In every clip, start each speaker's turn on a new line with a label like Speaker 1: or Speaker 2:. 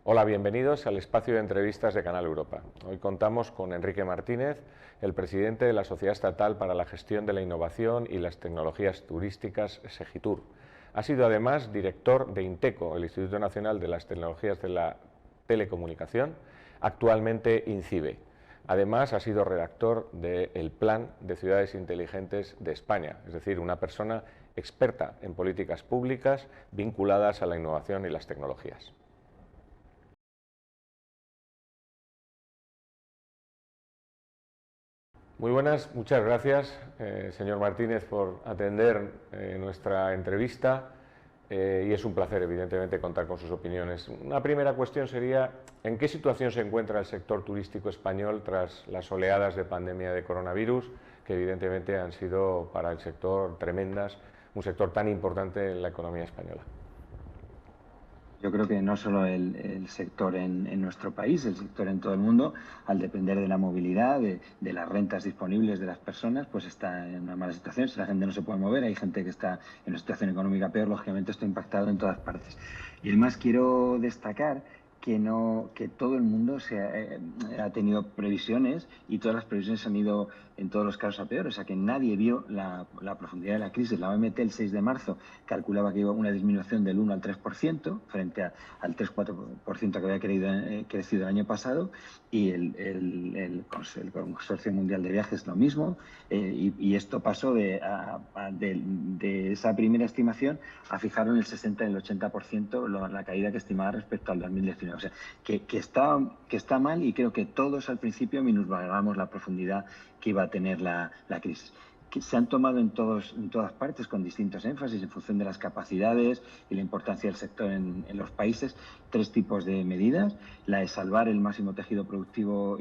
Speaker 1: Hola, bienvenidos al espacio de entrevistas de Canal Europa. Hoy contamos con Enrique Martínez, el presidente de la Sociedad Estatal para la Gestión de la Innovación y las Tecnologías Turísticas, Segitur. Ha sido además director de INTECO, el Instituto Nacional de las Tecnologías de la Telecomunicación, actualmente INCIBE. Además, ha sido redactor del Plan de Ciudades Inteligentes de España, es decir, una persona experta en políticas públicas vinculadas a la innovación y las tecnologías. Muy buenas, muchas gracias, señor Martínez, por atender nuestra entrevista y es un placer, evidentemente, contar con sus opiniones. Una primera cuestión sería, ¿en qué situación se encuentra el sector turístico español tras las oleadas de pandemia de coronavirus, que evidentemente han sido para el sector tremendas, un sector tan importante en la economía española?
Speaker 2: Yo creo que no solo el sector en nuestro país, el sector en todo el mundo, al depender de la movilidad, de las rentas disponibles de las personas, pues está en una mala situación. Si la gente no se puede mover, hay gente que está en una situación económica peor, lógicamente esto ha impactado en todas partes. Y además quiero destacar que no, que todo el mundo ha tenido previsiones y todas las previsiones han ido en todos los casos a peor. O sea que nadie vio la profundidad de la crisis. La OMT el 6 de marzo calculaba que iba una disminución del 1 al 3% frente al 3-4% que había crecido el año pasado, y el Consorcio Mundial de Viajes lo mismo, y esto pasó de esa primera estimación a fijar en el 60 y el 80% la caída que estimaba respecto al 2019. O sea, que está mal, y creo que todos al principio minusvaloramos la profundidad que iba a tener la crisis, que se han tomado en todas partes con distintos énfasis en función de las capacidades y la importancia del sector en los países, tres tipos de medidas: la de salvar el máximo tejido productivo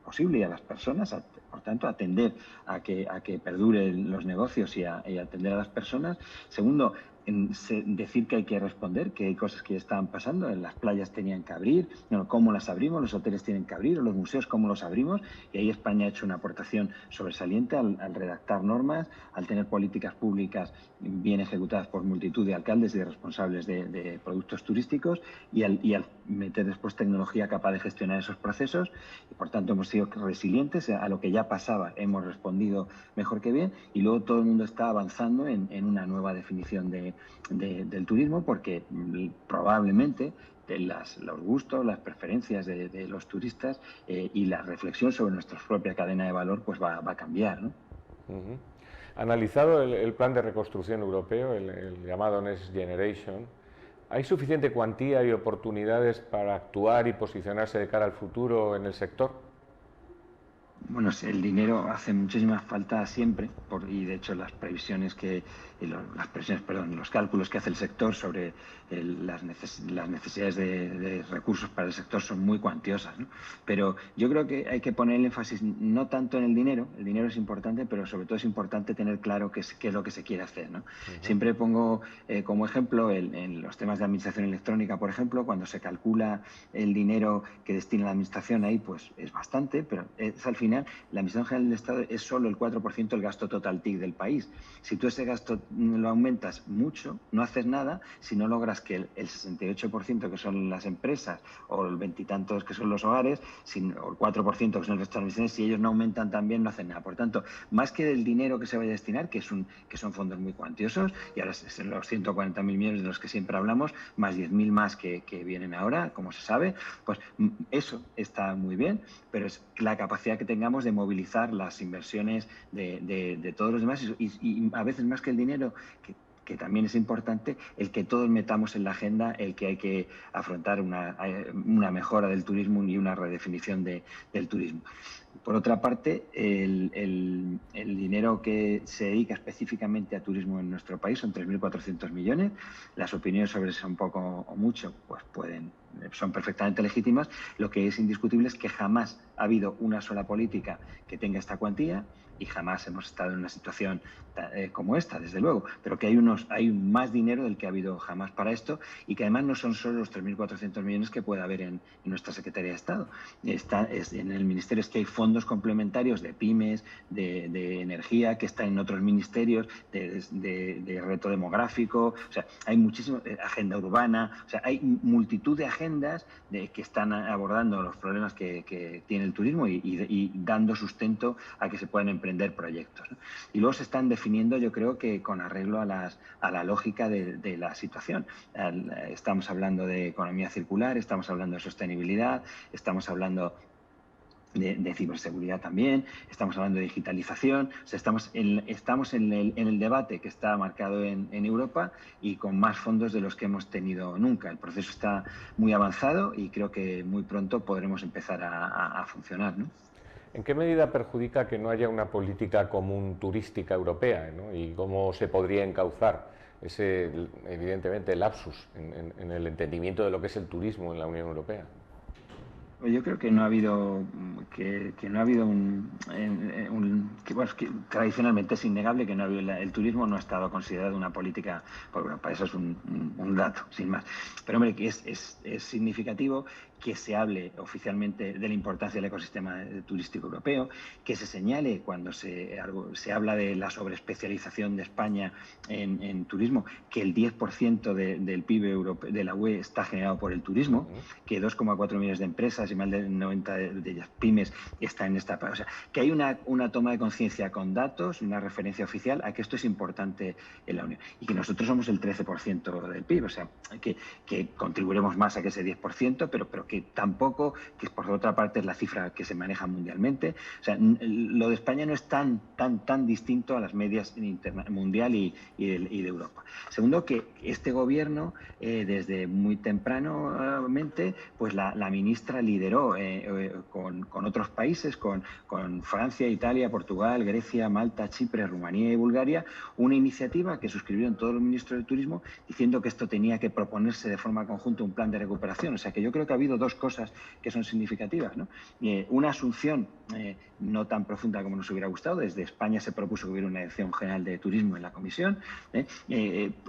Speaker 2: posible y a las personas, por tanto atender a que perduren los negocios y atender a las personas. Segundo, decir que hay que responder, que hay cosas que ya estaban pasando. En las playas tenían que abrir, no, cómo las abrimos, los hoteles tienen que abrir, los museos cómo los abrimos, y ahí España ha hecho una aportación sobresaliente al redactar normas, al tener políticas públicas bien ejecutadas por multitud de alcaldes y de responsables de productos turísticos, y al meter después tecnología capaz de gestionar esos procesos. Y por tanto hemos sido resilientes a lo que ya pasaba, hemos respondido mejor que bien, y luego todo el mundo está avanzando en una nueva definición del turismo, porque probablemente los gustos, las preferencias de los turistas y la reflexión sobre nuestra propia cadena de valor pues va a cambiar, ¿no?
Speaker 1: Analizado el plan de reconstrucción europeo, el llamado Next Generation, ¿hay suficiente cuantía y oportunidades para actuar y posicionarse de cara al futuro en el sector?
Speaker 2: Bueno, el dinero hace muchísima falta siempre, y de hecho los cálculos que hace el sector sobre las necesidades de recursos para el sector son muy cuantiosas, ¿no? Pero yo creo que hay que poner el énfasis no tanto en el dinero es importante, pero sobre todo es importante tener claro qué es lo que se quiere hacer, ¿no? Siempre pongo como ejemplo en los temas de administración electrónica, por ejemplo, cuando se calcula el dinero que destina la administración ahí, pues es bastante, pero es al final la Administración General del Estado es solo el 4% del gasto total TIC del país. Si tú ese gasto lo aumentas mucho, no haces nada si no logras que el 68% que son las empresas, o el veintitantos que son los hogares, o el 4% que son el resto de las administraciones, si ellos no aumentan también, no hacen nada. Por tanto, más que del dinero que se vaya a destinar, que son fondos muy cuantiosos, y ahora son los 140.000 millones de los que siempre hablamos, más 10.000 más que vienen ahora, como se sabe, pues eso está muy bien, pero es la capacidad que tengamos de movilizar las inversiones de todos los demás, y a veces más que el dinero, que también es importante, el que todos metamos en la agenda el que hay que afrontar una mejora del turismo y una redefinición del turismo. Por otra parte, el dinero que se dedica específicamente a turismo en nuestro país son 3.400 millones. Las opiniones sobre eso, un poco o mucho, pues son perfectamente legítimas. Lo que es indiscutible es que jamás ha habido una sola política que tenga esta cuantía, y jamás hemos estado en una situación como esta, desde luego, pero que hay más dinero del que ha habido jamás para esto, y que además no son solo los 3.400 millones que puede haber en nuestra Secretaría de Estado. En el Ministerio es que hay fondos complementarios de pymes, de energía, que están en otros ministerios, de reto demográfico, o sea, hay muchísimo, agenda urbana, o sea, hay multitud de agendas que están abordando los problemas que tiene el turismo y dando sustento a que se puedan emprender proyectos, ¿no? Y luego se están definiendo, yo creo que con arreglo a la lógica de la situación. Estamos hablando de economía circular, estamos hablando de sostenibilidad, estamos hablando de ciberseguridad también, estamos hablando de digitalización, o sea, estamos en el debate que está marcado en Europa y con más fondos de los que hemos tenido nunca. El proceso está muy avanzado y creo que muy pronto podremos empezar a funcionar, ¿no?
Speaker 1: ¿En qué medida perjudica que no haya una política común turística europea, ¿no? Y cómo se podría encauzar ese, evidentemente, lapsus en el entendimiento de lo que es el turismo en la Unión Europea?
Speaker 2: Yo creo que no ha habido que tradicionalmente es innegable que no ha habido, el turismo no ha estado considerado una política por Europa. Eso es un dato, sin más. Pero hombre, que es significativo que se hable oficialmente de la importancia del ecosistema turístico europeo, que se señale cuando se habla de la sobreespecialización de España en turismo, que el 10% del PIB europeo, de la UE está generado por el turismo, que 2,4 millones de empresas y más del 90 de ellas pymes están en esta... O sea, que hay una toma de conciencia con datos, una referencia oficial a que esto es importante en la Unión. Y que nosotros somos el 13% del PIB, o sea, que contribuiremos más a que ese 10%, pero que tampoco, que por otra parte es la cifra que se maneja mundialmente. O sea, lo de España no es tan distinto a las medias mundial y de Europa. Segundo, que este gobierno, desde muy tempranamente, pues la ministra lideró con otros países, con Francia, Italia, Portugal, Grecia, Malta, Chipre, Rumanía y Bulgaria, una iniciativa que suscribieron todos los ministros de turismo diciendo que esto tenía que proponerse de forma conjunta un plan de recuperación. O sea que yo creo que ha habido dos cosas que son significativas, ¿no? Una asunción no tan profunda como nos hubiera gustado. Desde España se propuso que hubiera una dirección general de turismo en la Comisión.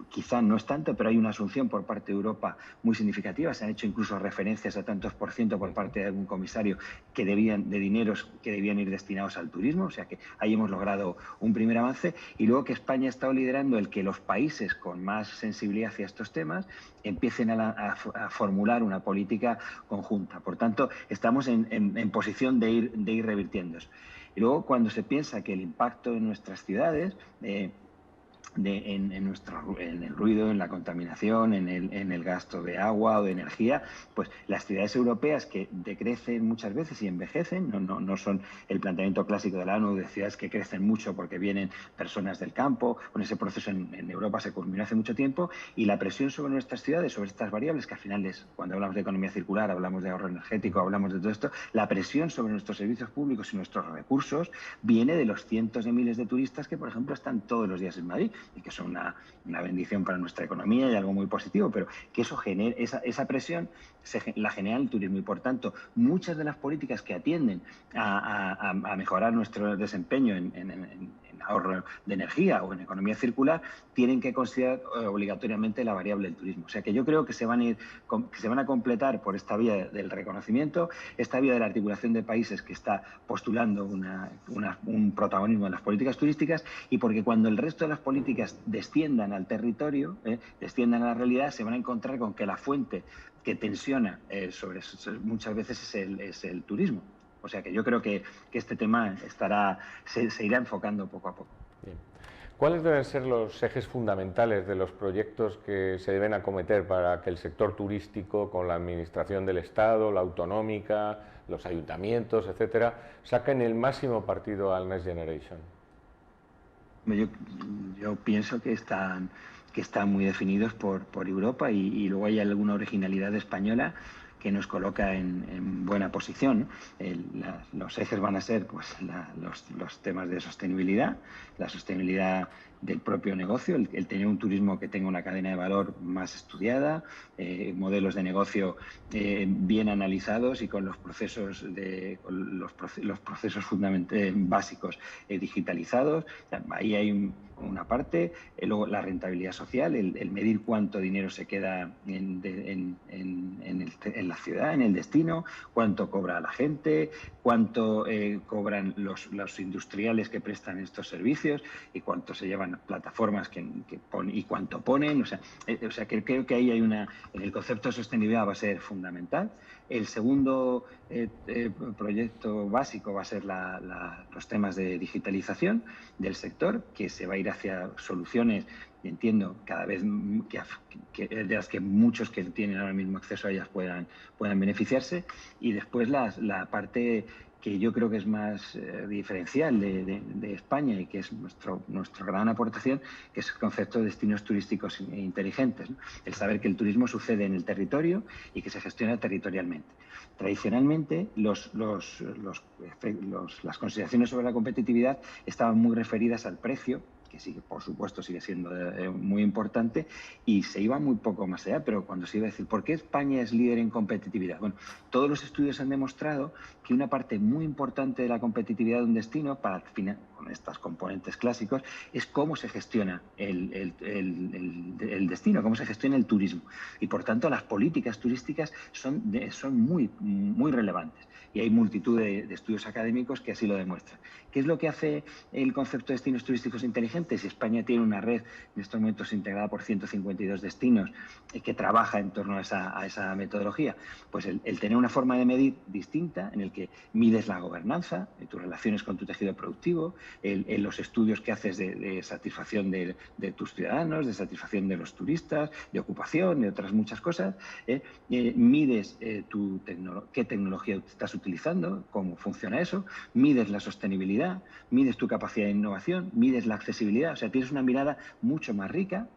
Speaker 2: Quizá no es tanto, pero hay una asunción por parte de Europa muy significativa. Se han hecho incluso referencias a tantos por ciento por parte de algún comisario de dineros que debían ir destinados al turismo. O sea que ahí hemos logrado un primer avance. Y luego que España ha estado liderando el que los países con más sensibilidad hacia estos temas empiecen a formular una política conjunta. Por tanto, estamos en posición de ir revirtiendo eso. Y luego, cuando se piensa que el impacto en nuestras ciudades, en el ruido, en la contaminación, en el gasto de agua o de energía, pues las ciudades europeas que decrecen muchas veces y envejecen, no son el planteamiento clásico de la ONU de ciudades que crecen mucho porque vienen personas del campo. Bueno, ese proceso en Europa se culminó hace mucho tiempo y la presión sobre nuestras ciudades, sobre estas variables, que al final cuando hablamos de economía circular, hablamos de ahorro energético, hablamos de todo esto, la presión sobre nuestros servicios públicos y nuestros recursos viene de los cientos de miles de turistas que, por ejemplo, están todos los días en Madrid, y que son una bendición para nuestra economía y algo muy positivo, pero que eso genera, esa presión la genera el turismo y, por tanto, muchas de las políticas que atienden a mejorar nuestro desempeño en ahorro de energía o en economía circular tienen que considerar obligatoriamente la variable del turismo. O sea que yo creo que se van a completar por esta vía del reconocimiento, esta vía de la articulación de países que está postulando un protagonismo en las políticas turísticas, y porque cuando el resto de las políticas desciendan al territorio, desciendan a la realidad, se van a encontrar con que la fuente que tensiona muchas veces es el turismo. O sea que yo creo que este tema se irá enfocando poco a poco.
Speaker 1: Bien. ¿Cuáles deben ser los ejes fundamentales de los proyectos que se deben acometer para que el sector turístico, con la administración del Estado, la autonómica, los ayuntamientos, etcétera, saquen el máximo partido al Next Generation?
Speaker 2: Yo pienso que están muy definidos por Europa y luego hay alguna originalidad española que nos coloca en buena posición. Los ejes van a ser pues, los temas de sostenibilidad, la sostenibilidad del propio negocio, el tener un turismo que tenga una cadena de valor más estudiada, modelos de negocio bien analizados y con los procesos básicos digitalizados. O sea, ahí hay una parte, luego la rentabilidad social, el medir cuánto dinero se queda en la ciudad, en el destino, cuánto cobra la gente, cuánto cobran los industriales que prestan estos servicios y cuánto se llevan plataformas y cuánto ponen. O sea, que creo que ahí hay en el concepto de sostenibilidad va a ser fundamental. El segundo proyecto básico va a ser los temas de digitalización del sector, que se va a ir hacia soluciones, entiendo, cada vez de las que muchos que tienen ahora mismo acceso a ellas puedan beneficiarse. Y después la parte que yo creo que es más diferencial de España y que es nuestra gran aportación, que es el concepto de destinos turísticos inteligentes, ¿no? El saber que el turismo sucede en el territorio y que se gestiona territorialmente. Tradicionalmente, las consideraciones sobre la competitividad estaban muy referidas al precio, que sí, por supuesto sigue siendo muy importante, y se iba muy poco más allá. Pero cuando se iba a decir, ¿por qué España es líder en competitividad? Bueno, todos los estudios han demostrado que una parte muy importante de la competitividad de un destino, con estos componentes clásicos, es cómo se gestiona el destino, cómo se gestiona el turismo. Y por tanto, las políticas turísticas son muy, muy relevantes. Y hay multitud de estudios académicos que así lo demuestran. ¿Qué es lo que hace el concepto de destinos turísticos inteligentes? Y España tiene una red en estos momentos integrada por 152 destinos que trabaja en torno a esa metodología. Pues el tener una forma de medir distinta, en el que mides la gobernanza, tus relaciones con tu tejido productivo, los estudios que haces de satisfacción de tus ciudadanos, de satisfacción de los turistas, de ocupación, de otras muchas cosas. Mides qué tecnología estás utilizando, cómo funciona eso, mides la sostenibilidad, mides tu capacidad de innovación, mides la accesibilidad. O sea, tienes una mirada mucho más rica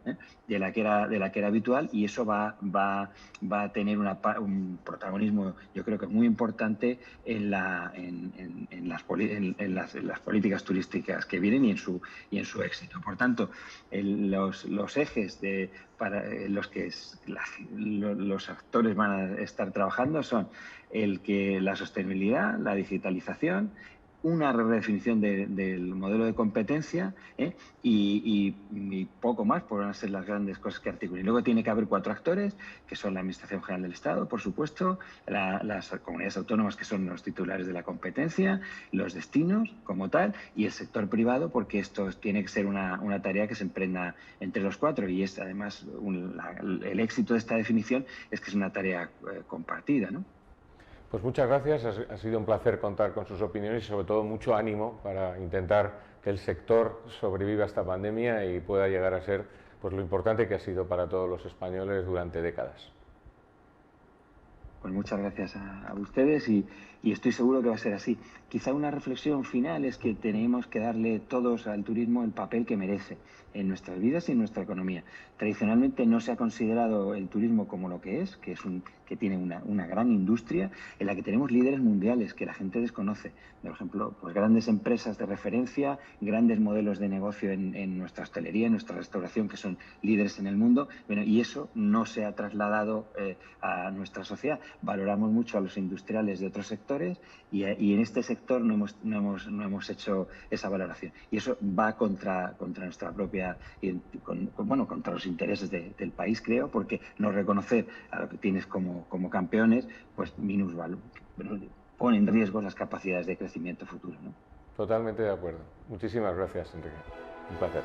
Speaker 2: de la que era habitual, y eso va a tener un protagonismo, yo creo que muy importante en las políticas turísticas que vienen y en su éxito. Por tanto, los ejes para los que los actores van a estar trabajando son la sostenibilidad, la digitalización, una redefinición del modelo de competencia y poco más, podrán ser las grandes cosas que articulen. Luego tiene que haber 4 actores, que son la Administración General del Estado, por supuesto, las comunidades autónomas, que son los titulares de la competencia, los destinos como tal, y el sector privado, porque esto tiene que ser una tarea que se emprenda entre los 4, y es además el éxito de esta definición es que es una tarea compartida, ¿no?
Speaker 1: Pues muchas gracias, ha sido un placer contar con sus opiniones y sobre todo mucho ánimo para intentar que el sector sobreviva a esta pandemia y pueda llegar a ser pues lo importante que ha sido para todos los españoles durante décadas.
Speaker 2: Pues muchas gracias a ustedes y estoy seguro que va a ser así. Quizá una reflexión final es que tenemos que darle todos al turismo el papel que merece en nuestras vidas y en nuestra economía. Tradicionalmente no se ha considerado el turismo como lo que es, que tiene una gran industria en la que tenemos líderes mundiales que la gente desconoce. Por ejemplo, pues grandes empresas de referencia, grandes modelos de negocio en nuestra hostelería, en nuestra restauración, que son líderes en el mundo. Bueno, y eso no se ha trasladado a nuestra sociedad. Valoramos mucho a los industriales de otros sectores y en este sector no hemos hecho esa valoración. Y eso va contra nuestra propia, contra los intereses del país, creo, porque no reconocer a lo que tienes como campeones, pues pone en riesgo las capacidades de crecimiento futuro, ¿no?
Speaker 1: Totalmente de acuerdo. Muchísimas gracias, Enrique. Un placer.